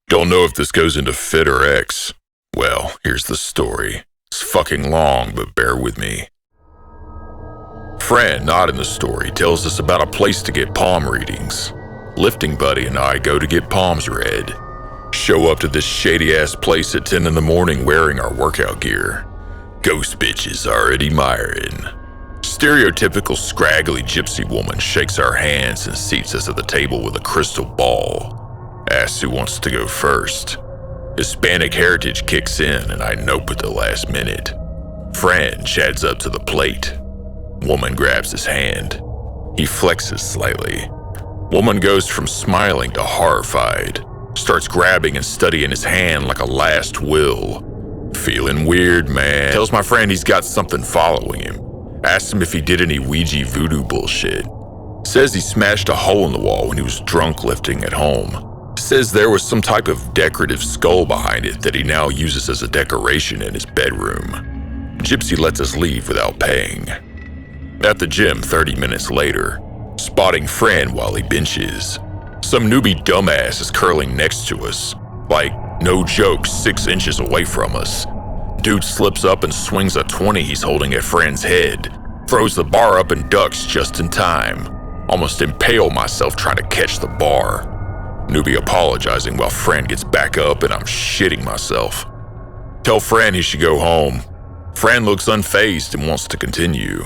Don't know if this goes into fit or X. Well, here's the story. It's fucking long, but bear with me. Fran, not in the story, tells us about a place to get palm readings. Lifting buddy and I go to get palms read. Show up to this shady-ass place at 10 in the morning wearing our workout gear. Ghost bitches already miring. Stereotypical scraggly gypsy woman shakes our hands and seats us at the table with a crystal ball. Asks who wants to go first. Hispanic heritage kicks in and I nope at the last minute. Fran chads up to the plate. Woman grabs his hand. He flexes slightly. Woman goes from smiling to horrified. Starts grabbing and studying his hand like a last will. Feeling weird, man. Tells my friend he's got something following him. Asks him if he did any Ouija voodoo bullshit. Says he smashed a hole in the wall when he was drunk lifting at home. Says there was some type of decorative skull behind it that he now uses as a decoration in his bedroom. Gypsy lets us leave without paying. At the gym 30 minutes later, spotting Fran while he benches. Some newbie dumbass is curling next to us. Like, no joke, 6 inches away from us. Dude slips up and swings a 20 he's holding at Fran's head. Throws the bar up and ducks just in time. Almost impale myself trying to catch the bar. Newbie apologizing while Fran gets back up and I'm shitting myself. Tell Fran he should go home. Fran looks unfazed and wants to continue.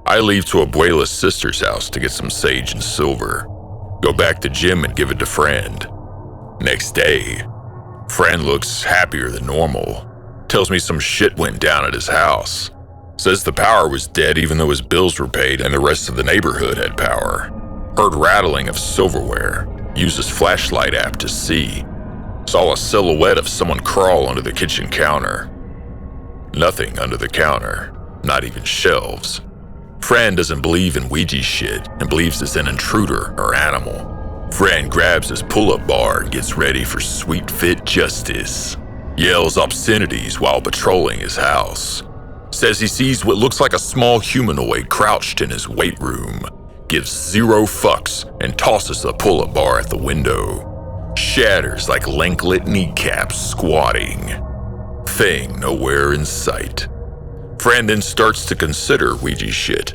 I leave to Abuela's sister's house to get some sage and silver. Go back to gym and give it to Fran. Next day, Fran looks happier than normal. Tells me some shit went down at his house. Says the power was dead even though his bills were paid and the rest of the neighborhood had power. Heard rattling of silverware. Used his flashlight app to see. Saw a silhouette of someone crawl under the kitchen counter. Nothing under the counter. Not even shelves. Fran doesn't believe in Ouija shit and believes it's an intruder or animal. Fran grabs his pull-up bar and gets ready for sweet fit justice. Yells obscenities while patrolling his house. Says he sees what looks like a small humanoid crouched in his weight room. Gives 0 fucks and tosses the pull-up bar at the window. Shatters like lanklet kneecaps squatting. Thing nowhere in sight. Fran then starts to consider Ouija shit.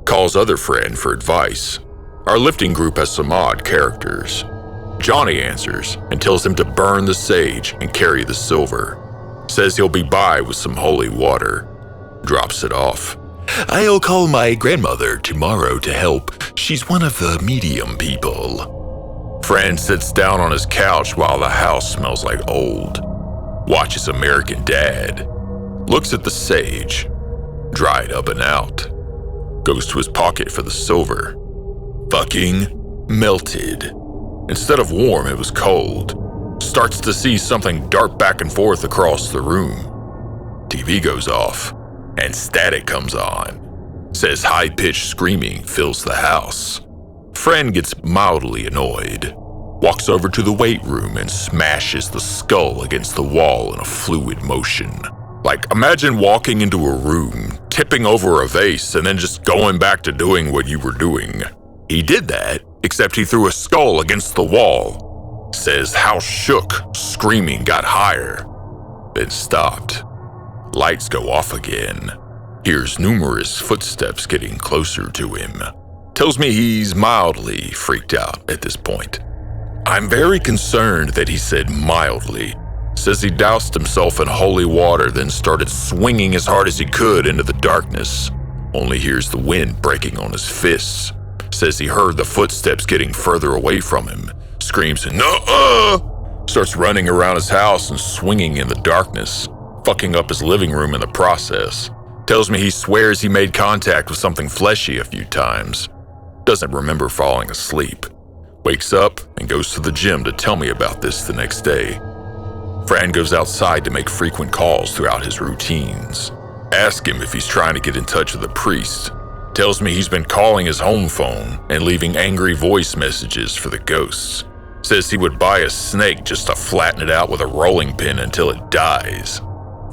Calls other Fran for advice. Our lifting group has some odd characters. Johnny answers and tells him to burn the sage and carry the silver. Says he'll be by with some holy water. Drops it off. I'll call my grandmother tomorrow to help. She's one of the medium people. Fran sits down on his couch while the house smells like old. Watches American Dad. Looks at the sage. Dried up and out. Goes to his pocket for the silver. Fucking melted. Instead of warm, it was cold. Starts to see something dart back and forth across the room. TV goes off, and static comes on. Says high-pitched screaming fills the house. Fran gets mildly annoyed. Walks over to the weight room and smashes the skull against the wall in a fluid motion. Like, imagine walking into a room, tipping over a vase, and then just going back to doing what you were doing. He did that, except he threw a skull against the wall. Says house shook, screaming got higher, then stopped. Lights go off again. Hears numerous footsteps getting closer to him. Tells me he's mildly freaked out at this point. I'm very concerned that he said mildly. Says he doused himself in holy water, then started swinging as hard as he could into the darkness. Only hears the wind breaking on his fists. Says he heard the footsteps getting further away from him. Screams, "No!" Starts running around his house and swinging in the darkness, fucking up his living room in the process. Tells me he swears he made contact with something fleshy a few times. Doesn't remember falling asleep. Wakes up and goes to the gym to tell me about this the next day. Fran goes outside to make frequent calls throughout his routines. Ask him if he's trying to get in touch with a priest. Tells me he's been calling his home phone and leaving angry voice messages for the ghosts. Says he would buy a snake just to flatten it out with a rolling pin until it dies.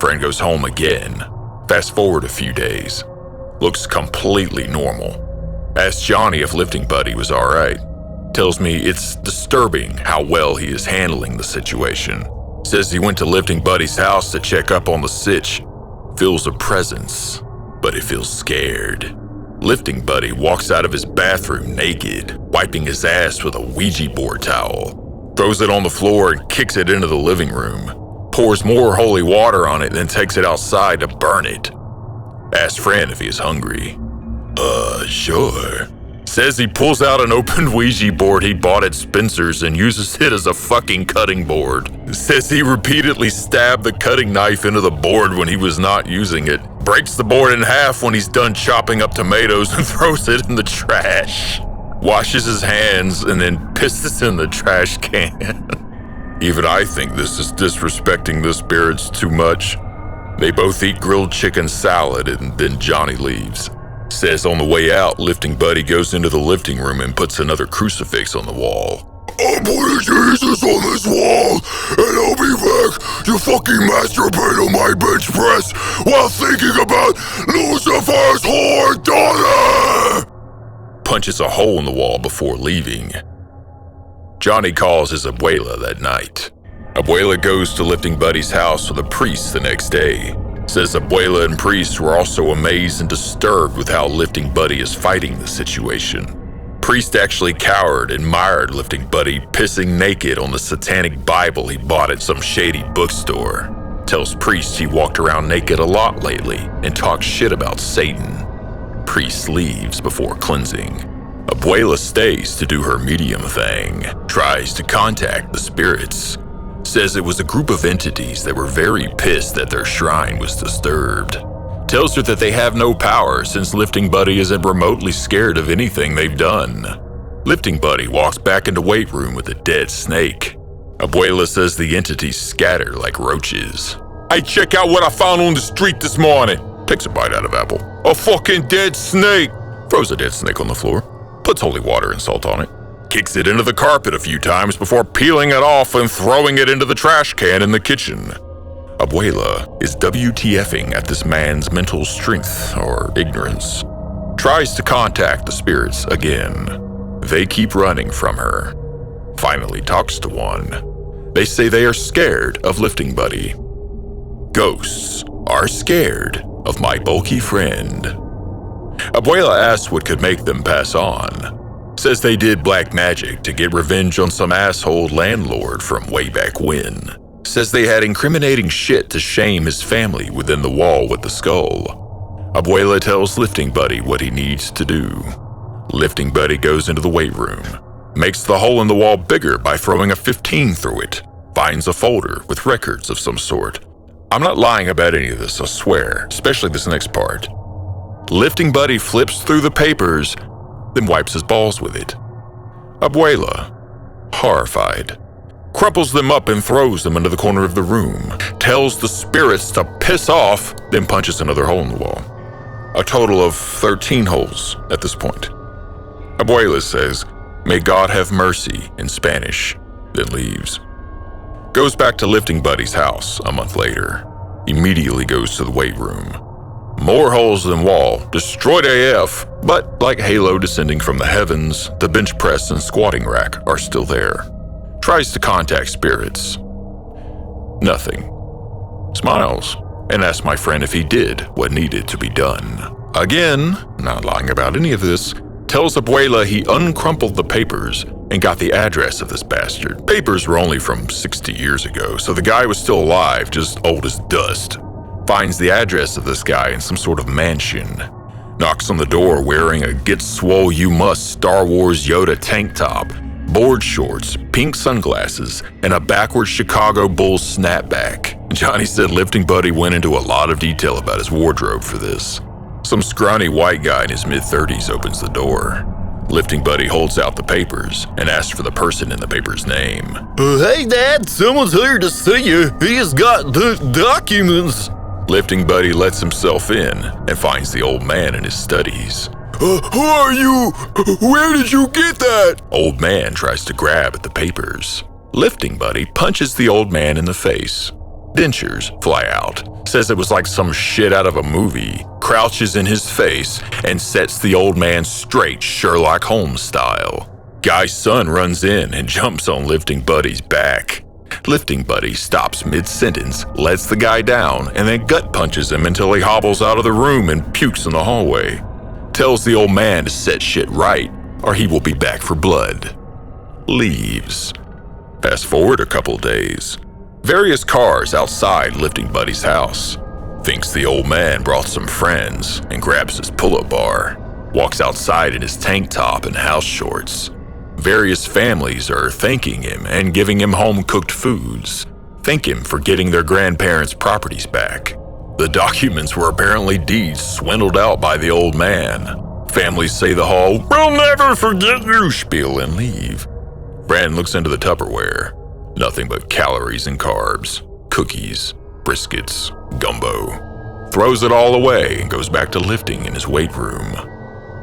Fran goes home again. Fast forward a few days. Looks completely normal. Asked Johnny if lifting buddy was alright. Tells me it's disturbing how well he is handling the situation. Says he went to Lifting Buddy's house to check up on the sitch. Feels a presence, but he feels scared. Lifting Buddy walks out of his bathroom naked, wiping his ass with a Ouija board towel. Throws it on the floor and kicks it into the living room. Pours more holy water on it, then takes it outside to burn it. Asks Fran if he is hungry. Sure. Says he pulls out an open Ouija board he bought at Spencer's and uses it as a fucking cutting board. Says he repeatedly stabbed the cutting knife into the board when he was not using it. Breaks the board in half when he's done chopping up tomatoes and throws it in the trash. Washes his hands and then pisses in the trash can. Even I think this is disrespecting the spirits too much. They both eat grilled chicken salad and then Johnny leaves. Says on the way out, Lifting Buddy goes into the lifting room and puts another crucifix on the wall. I'm putting Jesus on this wall, and I'll be back to fucking masturbate on my bench press while thinking about Lucifer's whore daughter! Punches a hole in the wall before leaving. Johnny calls his abuela that night. Abuela goes to Lifting Buddy's house with a priest the next day. Says abuela and priest were also amazed and disturbed with how Lifting Buddy is fighting the situation. Priest actually cowered and admired Lifting Buddy pissing naked on the satanic Bible he bought at some shady bookstore. Tells priest he walked around naked a lot lately and talked shit about Satan. Priest leaves before cleansing. Abuela stays to do her medium thing, tries to contact the spirits. Says it was a group of entities that were very pissed that their shrine was disturbed. Tells her that they have no power since Lifting Buddy isn't remotely scared of anything they've done. Lifting Buddy walks back into weight room with a dead snake. Abuela says the entities scatter like roaches. Hey, check out what I found on the street this morning. Takes a bite out of apple. A fucking dead snake. Throws a dead snake on the floor. Puts holy water and salt on it. Kicks it into the carpet a few times before peeling it off and throwing it into the trash can in the kitchen. Abuela is WTFing at this man's mental strength or ignorance. Tries to contact the spirits again. They keep running from her. Finally talks to one. They say they are scared of Lifting Buddy. Ghosts are scared of my bulky friend. Abuela asks what could make them pass on. Says they did black magic to get revenge on some asshole landlord from way back when. Says they had incriminating shit to shame his family within the wall with the skull. Abuela tells Lifting Buddy what he needs to do. Lifting Buddy goes into the weight room, makes the hole in the wall bigger by throwing a 15 through it, finds a folder with records of some sort. I'm not lying about any of this, I swear, especially this next part. Lifting Buddy flips through the papers, then wipes his balls with it. Abuela, horrified, crumples them up and throws them into the corner of the room, tells the spirits to piss off, then punches another hole in the wall. A total of 13 holes at this point. Abuela says, "May God have mercy" in Spanish, then leaves. Goes back to Lifting Buddy's house a month later. Immediately goes to the weight room. More holes than wall, destroyed AF, but like Halo descending from the heavens, the bench press and squatting rack are still there. Tries to contact spirits. Nothing. Smiles and asks my friend if he did what needed to be done. Again, not lying about any of this, tells Abuela he uncrumpled the papers and got the address of this bastard. Papers were only from 60 years ago, so the guy was still alive, just old as dust. Finds the address of this guy in some sort of mansion. Knocks on the door wearing a Get Swole You Must Star Wars Yoda tank top, board shorts, pink sunglasses, and a backwards Chicago Bulls snapback. Johnny said Lifting Buddy went into a lot of detail about his wardrobe for this. Some scrawny white guy in his mid-30s opens the door. Lifting Buddy holds out the papers and asks for the person in the paper's name. Hey Dad, someone's here to see you. He has got the documents. Lifting Buddy lets himself in and finds the old man in his studies. Who are you? Where did you get that? Old man tries to grab at the papers. Lifting Buddy punches the old man in the face. Dentures fly out. Says it was like some shit out of a movie. Crouches in his face and sets the old man straight Sherlock Holmes style. Guy's son runs in and jumps on Lifting Buddy's back. Lifting Buddy stops mid-sentence, lets the guy down, and then gut punches him until he hobbles out of the room and pukes in the hallway. Tells the old man to set shit right, or he will be back for blood. Leaves. Fast forward a couple days. Various cars outside Lifting Buddy's house. Thinks the old man brought some friends and grabs his pull-up bar. Walks outside in his tank top and house shorts. Various families are thanking him and giving him home-cooked foods. Thank him for getting their grandparents' properties back. The documents were apparently deeds swindled out by the old man. Families say the whole "we'll never forget you" spiel and leave. Fran looks into the Tupperware. Nothing but calories and carbs, cookies, briskets, gumbo. Throws it all away and goes back to lifting in his weight room.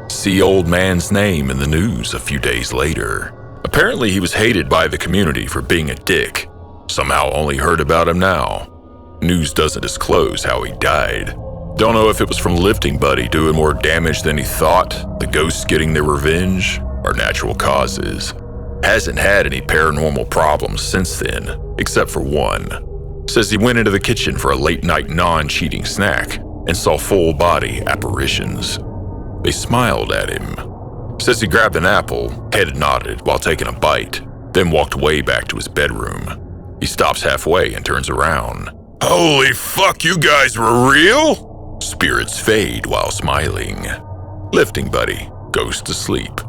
See old man's name in the news a few days later. Apparently he was hated by the community for being a dick. Somehow only heard about him now. News doesn't disclose how he died. Don't know if it was from Lifting Buddy doing more damage than he thought, the ghosts getting their revenge, or natural causes. Hasn't had any paranormal problems since then, except for one. Says he went into the kitchen for a late-night non-cheating snack and saw full-body apparitions. They smiled at him. Says he grabbed an apple, head nodded while taking a bite, then walked way back to his bedroom. He stops halfway and turns around. "Holy fuck, you guys were real?" Spirits fade while smiling. Lifting Buddy goes to sleep.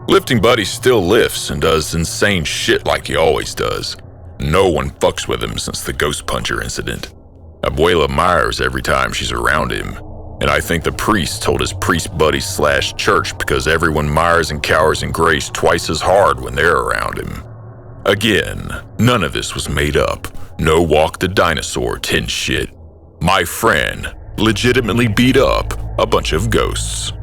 Lifting Buddy still lifts and does insane shit like he always does. No one fucks with him since the ghost puncher incident. Abuela Myers every time she's around him. And I think the priest told his priest buddy / church because everyone mires and cowers in grace twice as hard when they're around him. Again, none of this was made up. No Walk the Dinosaur tin shit. My friend legitimately beat up a bunch of ghosts.